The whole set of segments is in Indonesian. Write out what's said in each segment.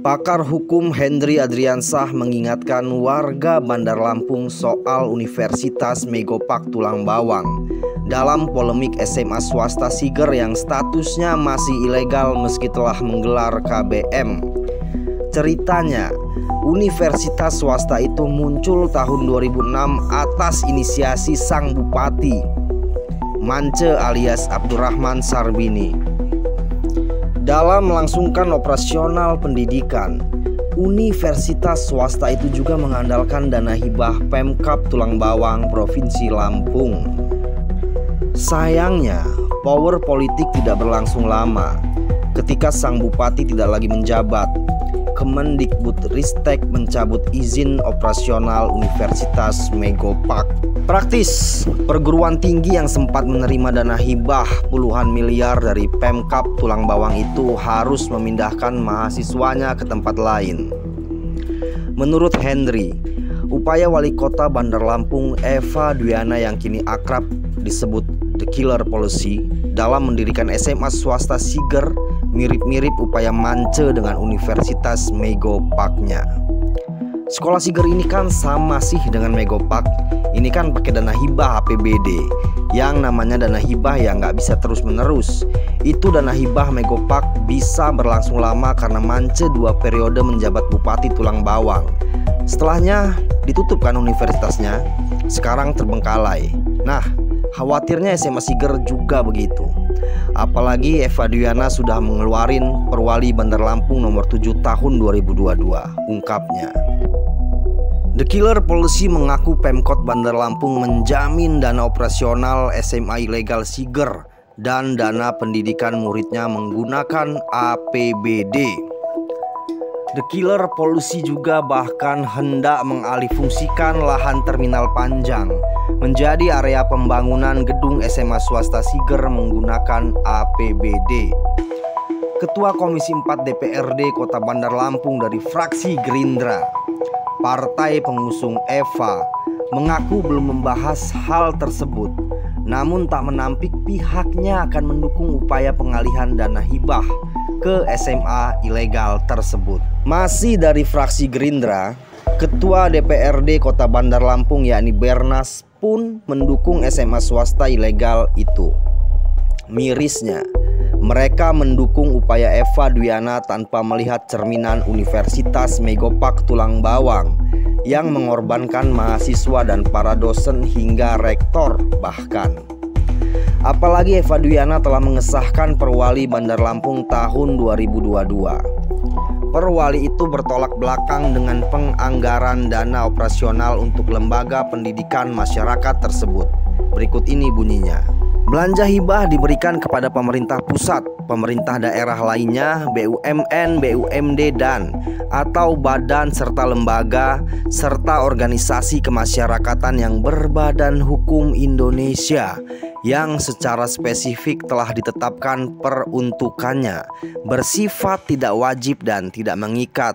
Pakar hukum Hendry Adriansah mengingatkan warga Bandar Lampung soal Universitas Megopark Tulang Bawang dalam polemik SMA swasta Siger yang statusnya masih ilegal meski telah menggelar KBM. Ceritanya, universitas swasta itu muncul tahun 2006 atas inisiasi sang bupati, Mance alias Abdurrahman Sarbini. Dalam melangsungkan operasional pendidikan, universitas swasta itu juga mengandalkan dana hibah Pemkab Tulang Bawang Provinsi Lampung. Sayangnya, power politik tidak berlangsung lama. Ketika sang bupati tidak lagi menjabat, Kemendikbudristek mencabut izin operasional Universitas Megopark. Praktis, perguruan tinggi yang sempat menerima dana hibah puluhan miliar dari Pemkab Tulang Bawang itu harus memindahkan mahasiswanya ke tempat lain. Menurut Hendry, upaya wali kota Bandar Lampung Eva Dwiana yang kini akrab disebut The Killer Policy dalam mendirikan SMA swasta Siger mirip-mirip upaya Mance dengan Universitas Megoparknya. Sekolah Siger ini kan sama sih dengan Megopark. Ini kan pakai dana hibah APBD. Yang namanya dana hibah ya nggak bisa terus-menerus. Itu dana hibah Megopark bisa berlangsung lama karena Mance 2 periode menjabat Bupati Tulang Bawang. Setelahnya ditutup kan universitasnya. Sekarang terbengkalai. Nah, khawatirnya SMA Siger juga begitu. Apalagi Eva Dwiana sudah mengeluarin Perwali Bandar Lampung nomor 7 tahun 2022, ungkapnya. The Killer Policy mengaku Pemkot Bandar Lampung menjamin dana operasional SMA ilegal Siger dan dana pendidikan muridnya menggunakan APBD. The Killer Policy juga bahkan hendak mengalihfungsikan lahan terminal Panjang menjadi area pembangunan gedung SMA swasta Siger menggunakan APBD. Ketua Komisi 4 DPRD Kota Bandar Lampung dari fraksi Gerindra, partai pengusung Eva, mengaku belum membahas hal tersebut, namun tak menampik pihaknya akan mendukung upaya pengalihan dana hibah ke SMA ilegal tersebut. Masih dari fraksi Gerindra, Ketua DPRD Kota Bandar Lampung yakni Bernas pun mendukung SMA swasta ilegal itu. Mirisnya, mereka mendukung upaya Eva Dwiana tanpa melihat cerminan Universitas Megopark Tulang Bawang yang mengorbankan mahasiswa dan para dosen hingga rektor bahkan. Apalagi Eva Dwiana telah mengesahkan Perwali Bandar Lampung tahun 2022. Perwali itu bertolak belakang dengan penganggaran dana operasional untuk lembaga pendidikan masyarakat tersebut. Berikut ini bunyinya. Belanja hibah diberikan kepada pemerintah pusat, pemerintah daerah lainnya, BUMN, BUMD dan atau badan serta lembaga serta organisasi kemasyarakatan yang berbadan hukum Indonesia yang secara spesifik telah ditetapkan peruntukannya, bersifat tidak wajib dan tidak mengikat,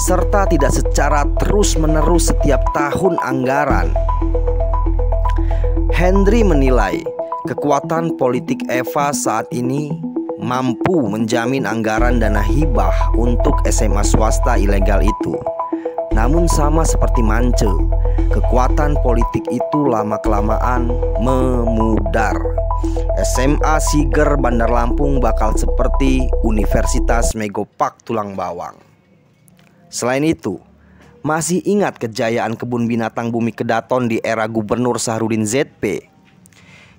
serta tidak secara terus-menerus setiap tahun anggaran. Hendry menilai kekuatan politik Eva saat ini mampu menjamin anggaran dana hibah untuk SMA swasta ilegal itu. Namun sama seperti Mance, kekuatan politik itu lama-kelamaan memudar. SMA Siger Bandar Lampung bakal seperti Universitas Megopark Tulang Bawang. Selain itu, masih ingat kejayaan kebun binatang Bumi Kedaton di era Gubernur Sahrudin ZP?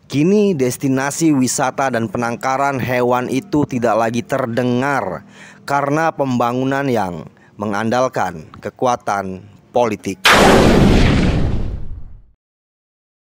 Kini destinasi wisata dan penangkaran hewan itu tidak lagi terdengar karena pembangunan yang mengandalkan kekuatan politik.